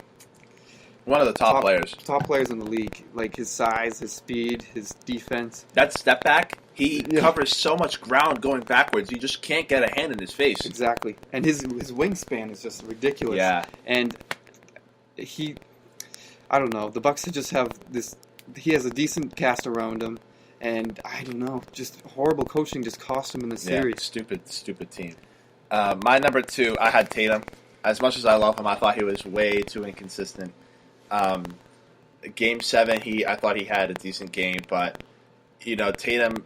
one of the top players. Top players in the league. Like his size, his speed, his defense. That step back. He covers so much ground going backwards, you just can't get a hand in his face. Exactly. And his wingspan is just ridiculous. Yeah. And I don't know, the Bucks just have this, he has a decent cast around him, and I don't know, just horrible coaching just cost him in the series. Stupid team. My number 2, I had Tatum. As much as I love him, I thought he was way too inconsistent. Game 7, I thought he had a decent game, but Tatum,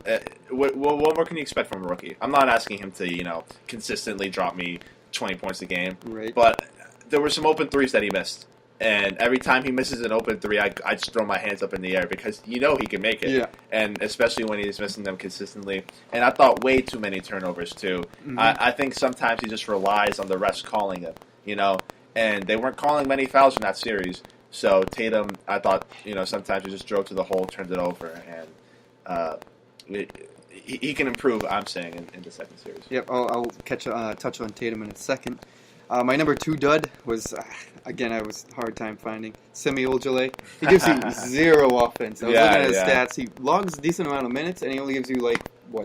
what more can you expect from a rookie? I'm not asking him to, consistently drop me 20 points a game. Right. But there were some open threes that he missed. And every time he misses an open 3, I just throw my hands up in the air because he can make it. Yeah. And especially when he's missing them consistently. And I thought way too many turnovers, too. Mm-hmm. I think sometimes he just relies on the refs calling it, And they weren't calling many fouls in that series. So Tatum, I thought, sometimes he just drove to the hole, turned it over, and he can improve, I'm saying, in the second series. Yep, I'll touch on Tatum in a second. My number 2 dud was, again, I was hard time finding, Semi Ojeleye. He gives you 0 offense. I was looking at his stats. He logs a decent amount of minutes, and he only gives you,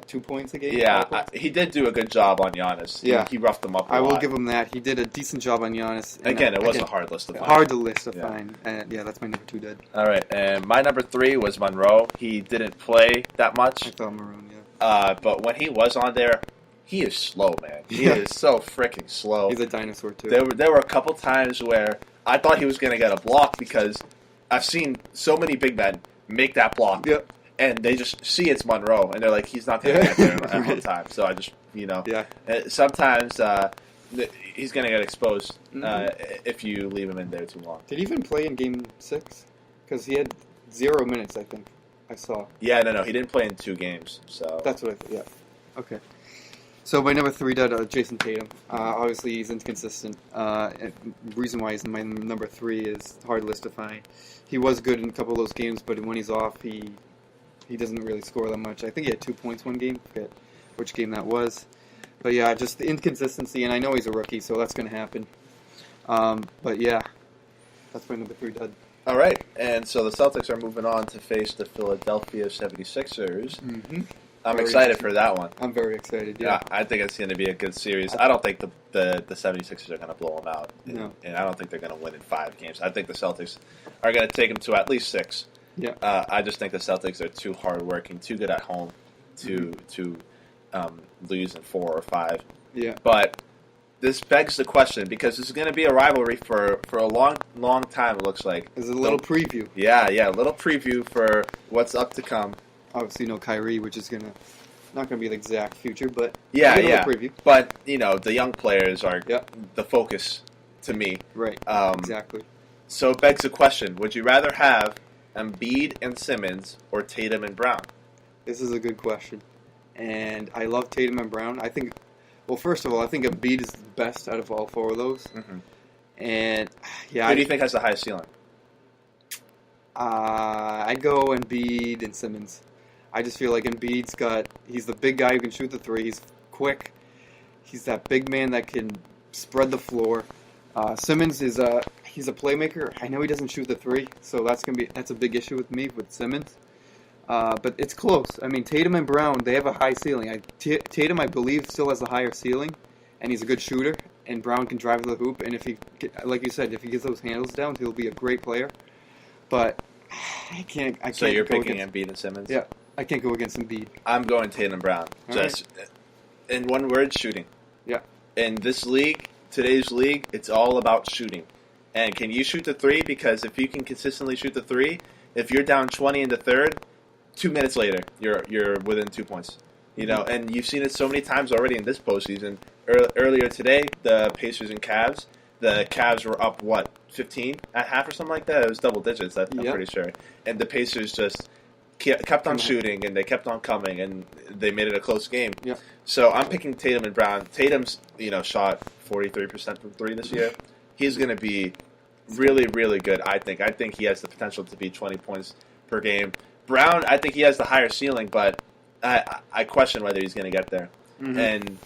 2 points a game? Yeah, he did do a good job on Giannis. Yeah. He roughed him up a lot. I will give him that. He did a decent job on Giannis. Again, it was a hard list to find. Hard to list to find. That's my number 2 dud. All right, and my number 3 was Monroe. He didn't play that much. I thought Maroon, yeah. But when he was on there, he is slow, man. He is so freaking slow. He's a dinosaur, too. There were a couple times where I thought he was going to get a block because I've seen so many big men make that block, and they just see it's Monroe, and they're like, he's not going to get there on time. So I just, sometimes he's going to get exposed if you leave him in there too long. Did he even play in Game 6? Because he had 0 minutes, I think. I saw. Yeah, no, he didn't play in 2 games. So that's what I thought. Yeah. Okay. So my number 3 dud, Jason Tatum. Obviously, he's inconsistent. Reason why he's my number 3 is hard list to find. He was good in a couple of those games, but when he's off, he doesn't really score that much. I think he had 2 points one game. I forget which game that was. But yeah, just the inconsistency, and I know he's a rookie, so that's going to happen. But yeah, that's my number 3 dud. All right, and so the Celtics are moving on to face the Philadelphia 76ers. Mm-hmm. I'm excited for that one. I'm very excited, yeah. I think it's going to be a good series. I don't think the 76ers are going to blow them out. No. And I don't think they're going to win in 5 games. I think the Celtics are going to take them to at least 6. Yeah. I just think the Celtics are too hardworking, too good at home to lose in 4 or 5. Yeah. But this begs the question, because this is going to be a rivalry for a long time, it looks like. There's a little preview. Yeah, a little preview for what's up to come. Obviously, no Kyrie, which is not gonna be the exact future, but yeah. Preview. But the young players are the focus to me. Right. Exactly. So it begs the question: would you rather have Embiid and Simmons or Tatum and Brown? This is a good question, and I love Tatum and Brown. I think, well, first of all, I think Embiid is the best out of all 4 of those. Mm-hmm. And yeah, who do you think has the highest ceiling? I'd go Embiid and Simmons. I just feel like he's the big guy who can shoot the 3. He's quick. He's that big man that can spread the floor. Simmons he's a playmaker. I know he doesn't shoot the 3, so that's a big issue with me with Simmons. But it's close. I mean, Tatum and Brown, they have a high ceiling. Tatum, I believe, still has a higher ceiling, and he's a good shooter. And Brown can drive the hoop, and if he, like you said, if he gets those handles down, he'll be a great player. But I can't. So you're picking Embiid and Simmons? Yeah. I can't go against Embiid. I'm going Tatum and Brown. In one word, shooting. Yeah. In this league, today's league, it's all about shooting. And can you shoot the 3? Because if you can consistently shoot the 3, if you're down 20 in the third, 2 minutes later, you're within 2 points. And you've seen it so many times already in this postseason. Earlier today, the Pacers and Cavs. The Cavs were up, 15 at half or something like that? It was double digits, I'm pretty sure. And the Pacers just kept on shooting, and they kept on coming, and they made it a close game. Yeah. So I'm picking Tatum and Brown. Tatum's, shot 43% from 3 this year. He's going to be really, really good, I think. I think he has the potential to be 20 points per game. Brown, I think he has the higher ceiling, but I question whether he's going to get there. Mm-hmm. And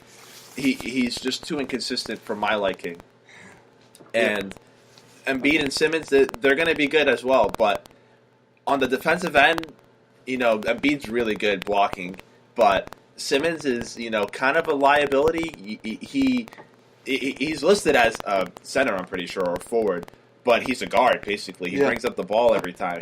he's just too inconsistent for my liking. And Embiid and Simmons, they're going to be good as well, but on the defensive end, Embiid's really good blocking, but Simmons is, kind of a liability. He's listed as a center, I'm pretty sure, or forward, but he's a guard, basically. He brings up the ball every time.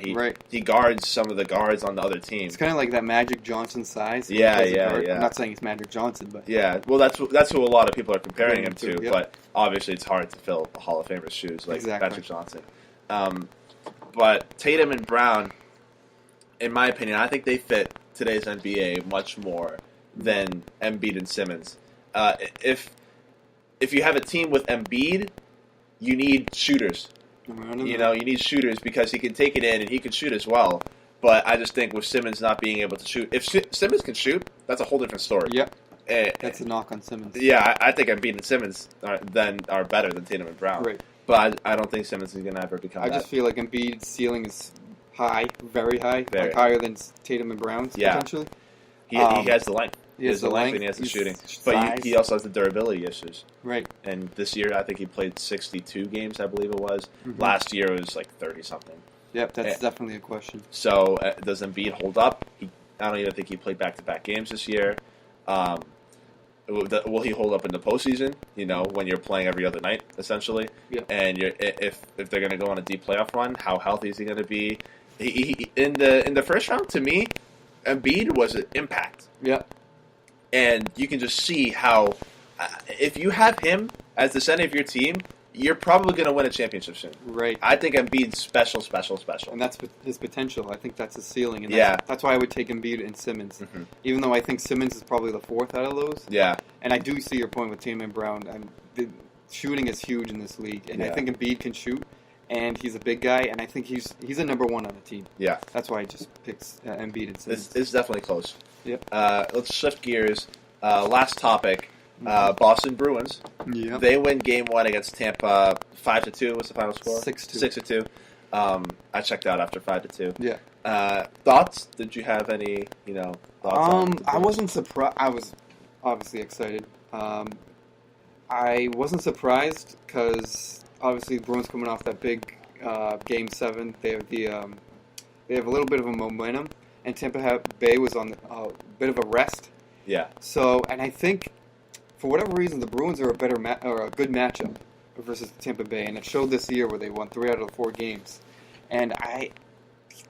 He guards some of the guards on the other team. It's kind of like that Magic Johnson size. Yeah. I'm not saying it's Magic Johnson, but... Yeah, well, that's who a lot of people are comparing him to, but obviously it's hard to fill a Hall of Famer's shoes like Patrick Johnson. But Tatum and Brown, in my opinion, I think they fit today's NBA much more than Embiid and Simmons. If you have a team with Embiid, you need shooters. You need shooters because he can take it in and he can shoot as well. But I just think with Simmons not being able to shoot, if Simmons can shoot, that's a whole different story. Yep. That's a knock on Simmons. Yeah, I think Embiid and Simmons are better than Tatum and Brown. Right. But I don't think Simmons is going to ever become that. I just feel like Embiid's ceiling is high, very high, like higher than Tatum and Brown's potentially. He has the length. He has the length and he has the shooting. But he also has the durability issues. Right. And this year, I think he played 62 games, I believe it was. Mm-hmm. Last year, it was like 30-something. Yep, that's definitely a question. So, does Embiid hold up? I don't even think he played back-to-back games this year. Will he hold up in the postseason, when you're playing every other night, essentially? Yep. And if they're going to go on a deep playoff run, how healthy is he going to be? In the first round, to me, Embiid was an impact. Yep. And you can just see how, if you have him as the center of your team, you're probably going to win a championship soon. Right. I think Embiid's special. And that's his potential. I think that's his ceiling. And Yeah. That's why I would take Embiid and Simmons. Mm-hmm. Even though I think Simmons is probably the fourth out of those. Yeah. And I do see your point with Tatum and Brown. The shooting is huge in this league. And I think Embiid can shoot. And he's a big guy. And I think he's a number one on the team. Yeah. That's why I just picked Embiid and Simmons. It's definitely close. Yep. Let's shift gears. Last topic. Boston Bruins. Yeah. They win Game 1 against Tampa 5-2. What's the final score? 6-2. 6-2. I checked out after 5-2. Yeah. Thoughts? Did you have any, thoughts on I wasn't surprised. I was obviously excited. I wasn't surprised because obviously the Bruins coming off that big Game 7. They have they have a little bit of a momentum, and Tampa Bay was on a bit of a rest. Yeah. So, and I think for whatever reason, the Bruins are a good matchup versus Tampa Bay, and it showed this year where they won 3 out of the 4 games. And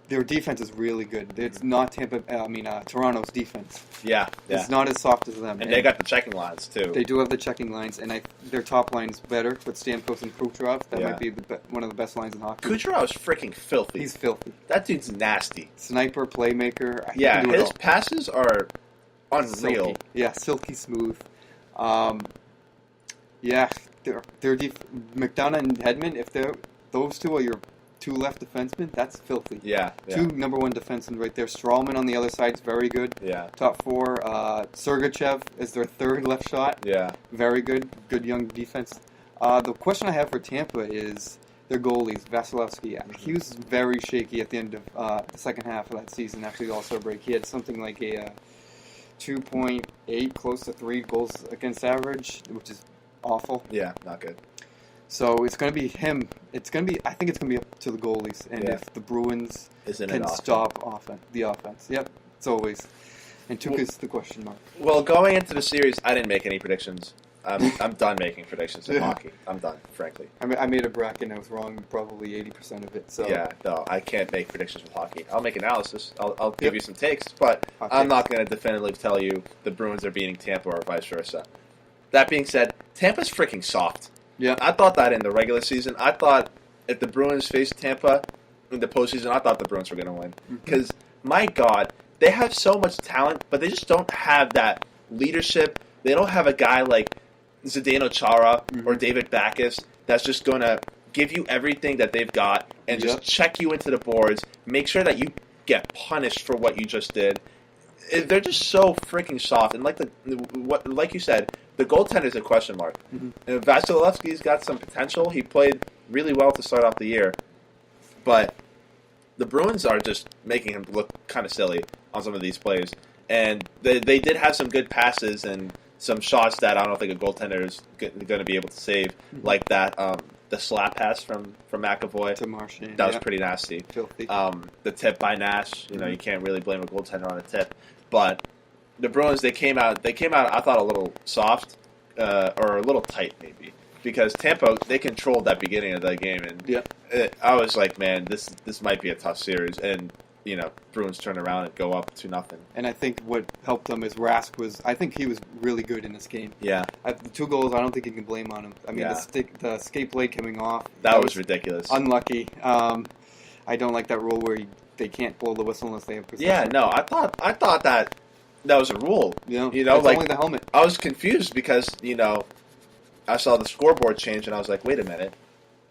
their defense is really good. It's not Toronto's defense. Yeah. It's not as soft as them. And they got the checking lines too. They do have the checking lines, and their top line is better with Stamkos and Kucherov. That might be one of the best lines in hockey. Kucherov's freaking filthy. He's filthy. That dude's nasty. Sniper, playmaker. Yeah, his passes are unreal. Silky. Yeah, silky smooth. They're McDonough and Hedman. If those two are your 2 left defensemen, that's filthy. Yeah. 2 number 1 defensemen right there. Strawman on the other side is very good. Yeah. Top 4. Sergachev is their 3rd left shot. Yeah. Very good. Good young defense. The question I have for Tampa is their goalies, Vasilevsky. He was very shaky at the end of the second half of that season after the All-Star break. He had something like a 2.8, close to 3 goals against average, which is awful. Yeah, not good. So it's going to be him. I think it's going to be up to the goalies, and if the Bruins can stop the offense. Yep, it's always. And Tuukka's the question mark. Well, going into the series, I didn't make any predictions. I'm done making predictions in hockey. I'm done, frankly. I made a bracket and I was wrong probably 80% of it. So yeah, no, I can't make predictions with hockey. I'll make analysis. I'll give you some takes, but I'm not going to definitively tell you the Bruins are beating Tampa or vice versa. That being said, Tampa's freaking soft. Yeah, I thought that in the regular season. I thought if the Bruins faced Tampa in the postseason, I thought the Bruins were going to win. Because, my God, they have so much talent, but they just don't have that leadership. They don't have a guy like Zdeno Chara or David Backes that's just going to give you everything that they've got and just check you into the boards, make sure that you get punished for what you just did. They're just so freaking soft. And like you said, the goaltender's a question mark. Vasilevsky's got some potential. He played really well to start off the year. But the Bruins are just making him look kind of silly on some of these plays. And they did have some good passes and some shots that I don't think a goaltender is going to be able to save, like that the slap pass from McAvoy to Marchand. That was pretty nasty. Filthy. The tip by Nash, you can't really blame a goaltender on a tip. But the Bruins, they came out. I thought a little soft or a little tight maybe, because Tampa, they controlled that beginning of the game, and I was like, man, this might be a tough series, and Bruins turn around and go up 2-0. And I think what helped them is Rask I think he was really good in this game. Yeah. The 2 goals, I don't think you can blame on him. I mean, the skate blade coming off. That was ridiculous. Unlucky. I don't like that rule where they can't blow the whistle unless they have possession. Yeah, no, I thought that was a rule. It's only the helmet. I was confused because, I saw the scoreboard change and I was like, wait a minute.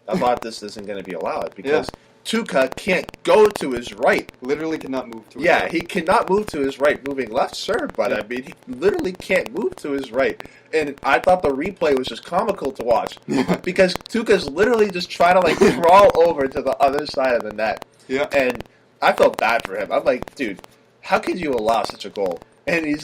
I thought this isn't going to be allowed because Tuukka can't go to his right. Literally cannot move to his right. Yeah, he cannot move to his right, moving left, sir, but I mean, he literally can't move to his right. And I thought the replay was just comical to watch because Tuukka's literally just trying to crawl over to the other side of the net. Yeah. And I felt bad for him. I'm like, dude, how could you allow such a goal? And he's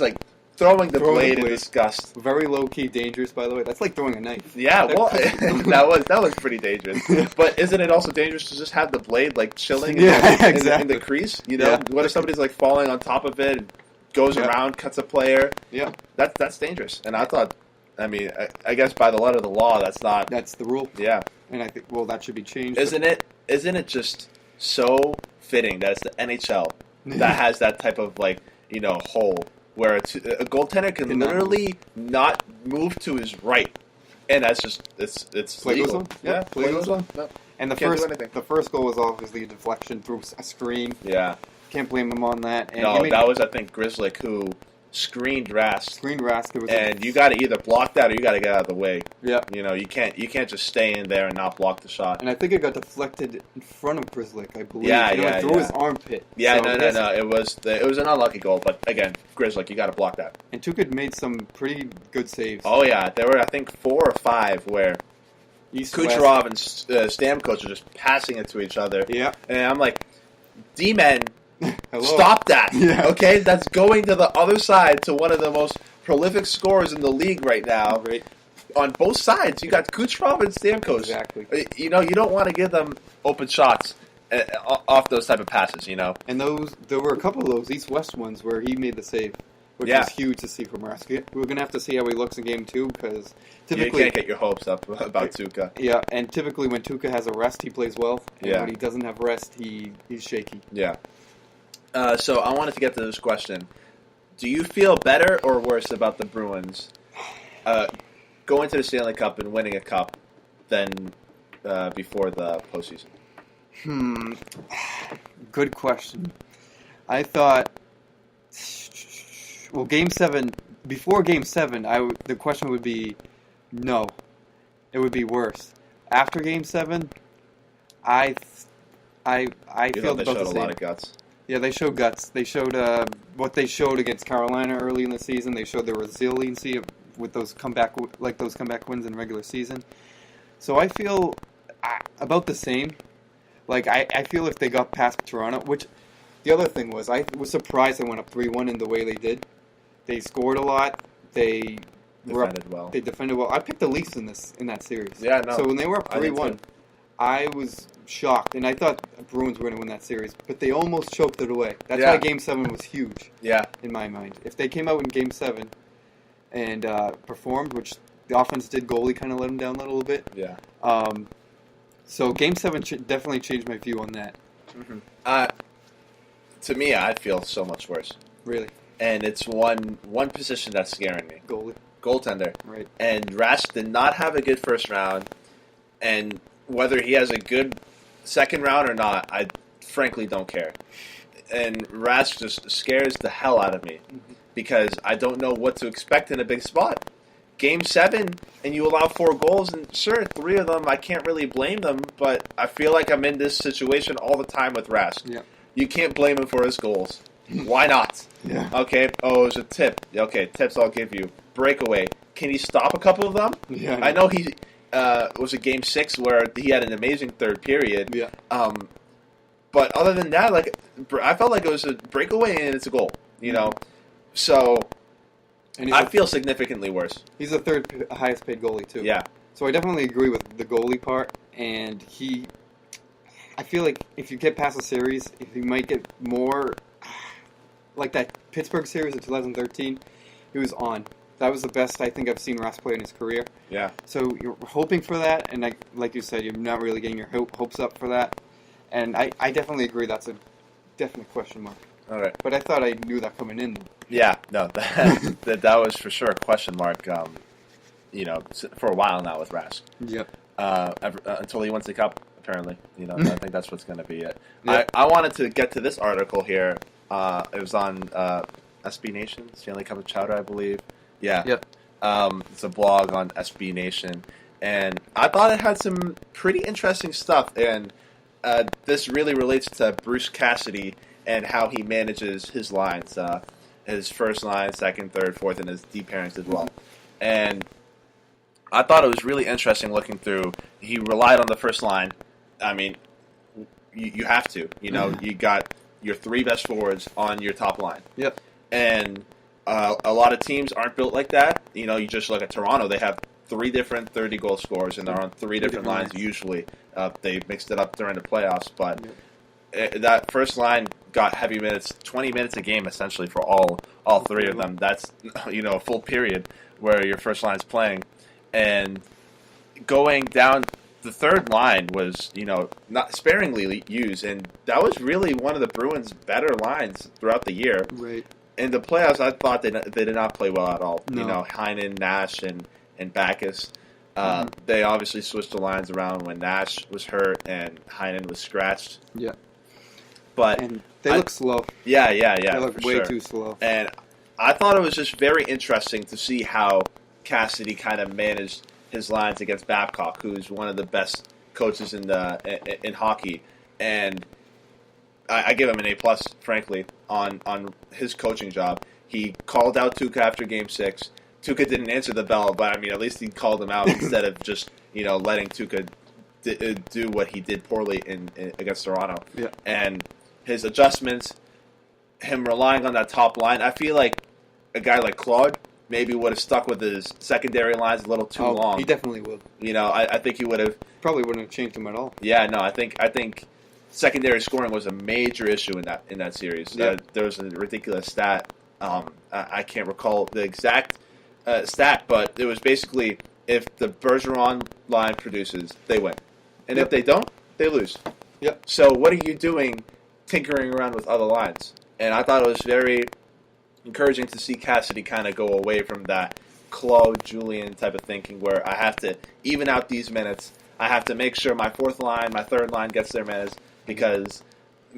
throwing the blade in disgust. Very low-key dangerous, by the way. That's like throwing a knife. Yeah, well, that was pretty dangerous. But isn't it also dangerous to just have the blade chilling in the crease? What if somebody's falling on top of it, and goes around, cuts a player? Yeah, that's dangerous. And I thought, I guess by the letter of the law, that's not. That's the rule. Yeah, and I think that should be changed. Isn't it just so fitting that it's the NHL that has that type of hole where a goaltender can literally not move to his right. And that's just it's Play goes legal. on. Yeah, play goes on. No. And the first goal was obviously a deflection through a screen. Yeah. Can't blame him on that. And No, that was, I think, Grizzlick who screened Rask. And you got to either block that or you got to get out of the way. Yeah. You can't just stay in there and not block the shot. And I think it got deflected in front of Grizzlick, I believe. Yeah, through his armpit. Yeah, so no. It was an unlucky goal, but again, Grizzlick, you got to block that. And Tuukka made some pretty good saves. Oh yeah, there were I think 4 or 5 where Kucherov and Stamkos are just passing it to each other. Yeah. And I'm like, D-men, stop that. Yeah. Okay? That's going to the other side to one of the most prolific scorers in the league right now. Right. On both sides. You got Kucherov and Stamkos. Exactly. You don't want to give them open shots off those type of passes, And there were a couple of those East-West ones where he made the save, which was huge to see from Rask. We're going to have to see how he looks in Game 2 because typically... You can't get your hopes up about Tuukka. Yeah, and typically when Tuukka has a rest, he plays well. And when he doesn't have rest, he's shaky. Yeah. So I wanted to get to this question. Do you feel better or worse about the Bruins going to the Stanley Cup and winning a cup than before the postseason? Good question. I thought... Well, Game 7... Before Game 7, the question would be no. It would be worse. After Game 7, I feel they about the showed same. A lot of guts. Yeah, they showed guts. They showed what they showed against Carolina early in the season. They showed their resiliency with those comeback wins in regular season. So I feel about the same. Like I feel if they got past Toronto, which the other thing was I was surprised they went up 3-1 in the way they did. They scored a lot. They defended well. They defended well. I picked the Leafs in that series. Yeah, no. So when they were up 3-1, I was shocked, and I thought the Bruins were going to win that series, but they almost choked it away. That's why Game 7 was huge. Yeah. In my mind, if they came out in Game 7 and performed, which the offense did, goalie kind of let them down a little bit. Yeah. So Game 7 definitely changed my view on that. Mm-hmm. To me, I feel so much worse. Really. And it's one position that's scaring me. Goaltender. Right. And Rask did not have a good first round. And whether he has a good second round or not, I frankly don't care. And Rask just scares the hell out of me because I don't know what to expect in a big spot. Game 7, and you allow 4 goals, and sure, 3 of them, I can't really blame them, but I feel like I'm in this situation all the time with Rask. Yeah. You can't blame him for his goals. Why not? Yeah. Okay. Oh, it was a tip. Okay, tips I'll give you. Breakaway. Can he stop a couple of them? Yeah. I know he was a Game 6 where he had an amazing third period. Yeah. But other than that, I felt like it was a breakaway and it's a goal. So I feel significantly worse. He's the third highest paid goalie too. Yeah. So I definitely agree with the goalie part, and I feel like if you get past the series, if you might get more. Like that Pittsburgh series of 2013, he was on. That was the best I think I've seen Rask play in his career. Yeah. So you're hoping for that, and like you said, you're not really getting your hopes up for that. And I definitely agree that's a definite question mark. All right. But I thought I knew that coming in. Yeah, no, that was for sure a question mark, for a while now with Rask. Yep. Until he wins the cup, apparently. I think that's what's going to be it. Yep. I wanted to get to this article here. It was on SB Nation, Stanley Cup of Chowder, I believe. Yeah. Yep. It's a blog on SB Nation. And I thought it had some pretty interesting stuff. And this really relates to Bruce Cassidy and how he manages his lines. His first line, second, third, fourth, and his deep pairings as well. And I thought it was really interesting looking through. He relied on the first line. I mean, you have to. You got your 3 best forwards on your top line. Yep. And a lot of teams aren't built like that. You just look at Toronto. They have 3 different 30-goal scorers, and they're on 3 different lines usually. They mixed it up during the playoffs, but that first line got heavy minutes, 20 minutes a game essentially for all 3 of them. That's a full period where your first line's playing. And going down, the third line was, not sparingly used, and that was really one of the Bruins' better lines throughout the year. Right. In the playoffs, I thought they did not play well at all. No. Heinen, Nash, and Backus. They obviously switched the lines around when Nash was hurt and Heinen was scratched. Yeah. And they look slow. Yeah. They look way too slow. And I thought it was just very interesting to see how Cassidy kind of managed his lines against Babcock, who's one of the best coaches in hockey. And I give him an A+, frankly, on his coaching job. He called out Tuukka after Game 6. Tuukka didn't answer the bell, but I mean, at least he called him out instead of just letting Tuukka do what he did poorly against Toronto. Yeah. And his adjustments, him relying on that top line. I feel like a guy like Claude maybe would have stuck with his secondary lines a little too long. He definitely would. I think he would have. Probably wouldn't have changed him at all. Yeah, no, I think secondary scoring was a major issue in that series. Yeah. There was a ridiculous stat. I can't recall the exact stat, but it was basically if the Bergeron line produces, they win. And if they don't, they lose. Yep. So what are you doing tinkering around with other lines? And I thought it was very encouraging to see Cassidy kind of go away from that Claude Julien type of thinking where I have to even out these minutes. I have to make sure my fourth line, my third line gets their minutes because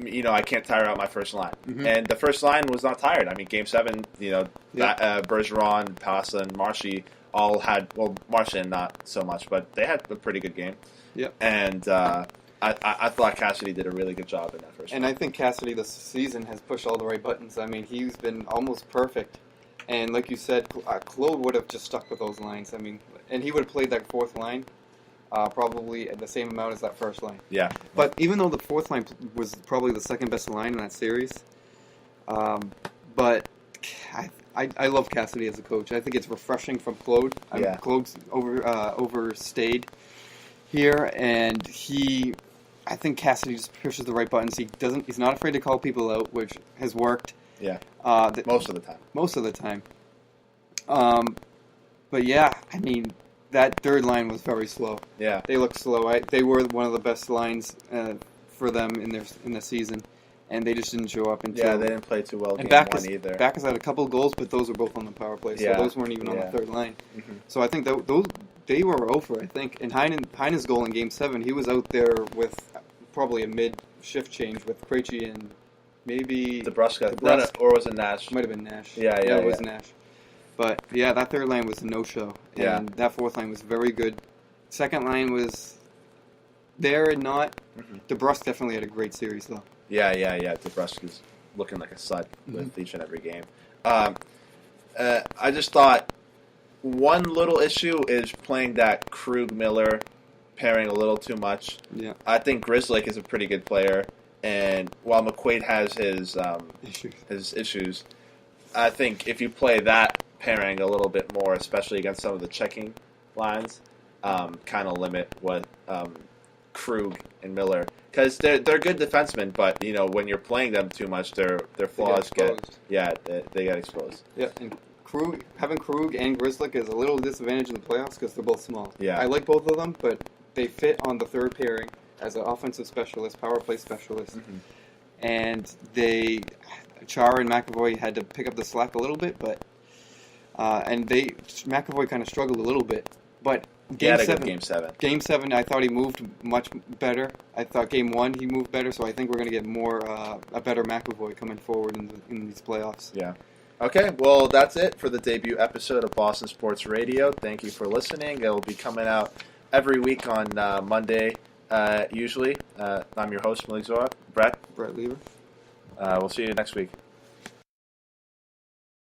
I can't tire out my first line. Mm-hmm. And the first line was not tired. I mean, Game 7, Bergeron, Passa, and Marshy all had, well, Marchand not so much, but they had a pretty good game. Yep. And I thought Cassidy did a really good job in that first And I think Cassidy this season has pushed all the right buttons. I mean, he's been almost perfect. And like you said, Claude would have just stuck with those lines. I mean, and he would have played that fourth line probably at the same amount as that first line. Yeah. But even though the fourth line was probably the second best line in that series, but I love Cassidy as a coach. I think it's refreshing from Claude. Yeah. Claude's overstayed here, and I think Cassidy just pushes the right buttons. He's not afraid to call people out, which has worked. Yeah. Most of the time. Most of the time. But yeah, I mean, that third line was very slow. Yeah. They looked slow. They were one of the best lines for them in the season, and they just didn't show up until. Yeah, they didn't play too well. And Game 1 either. Backus had a couple of goals, but those were both on the power play, so those weren't even on the third line. Mm-hmm. So I think those they were over. I think, and Heinen's goal in Game 7, he was out there with probably a mid-shift change with Krejci and maybe DeBrusk. No, or was it Nash? Might have been Nash. Yeah, it was Nash. But yeah, that third line was a no-show, and that fourth line was very good. Second line was there and not. Mm-hmm. DeBrusk definitely had a great series, though. Yeah. DeBrusk is looking like a stud with each and every game. I just thought one little issue is playing that Krug-Miller pairing a little too much. Yeah. I think Grzelcyk is a pretty good player, and while McQuaid has his issues, I think if you play that pairing a little bit more, especially against some of the checking lines, kind of limit what Krug and Miller, because they're good defensemen, but when you're playing them too much, their flaws they get exposed. Yeah, and having Krug and Grzelcyk is a little disadvantage in the playoffs because they're both small. Yeah, I like both of them, but they fit on the third pairing as an offensive specialist, power play specialist, and Chara and McAvoy had to pick up the slack a little bit, but McAvoy kind of struggled a little bit, but Game 7, I thought he moved much better. I thought Game 1 he moved better, so I think we're going to get a better McAvoy coming forward in these playoffs. Yeah. Okay, well, that's it for the debut episode of Boston Sports Radio. Thank you for listening. It will be coming out every week on Monday, usually. I'm your host, Malik Zorrok. Brett Lever. We'll see you next week.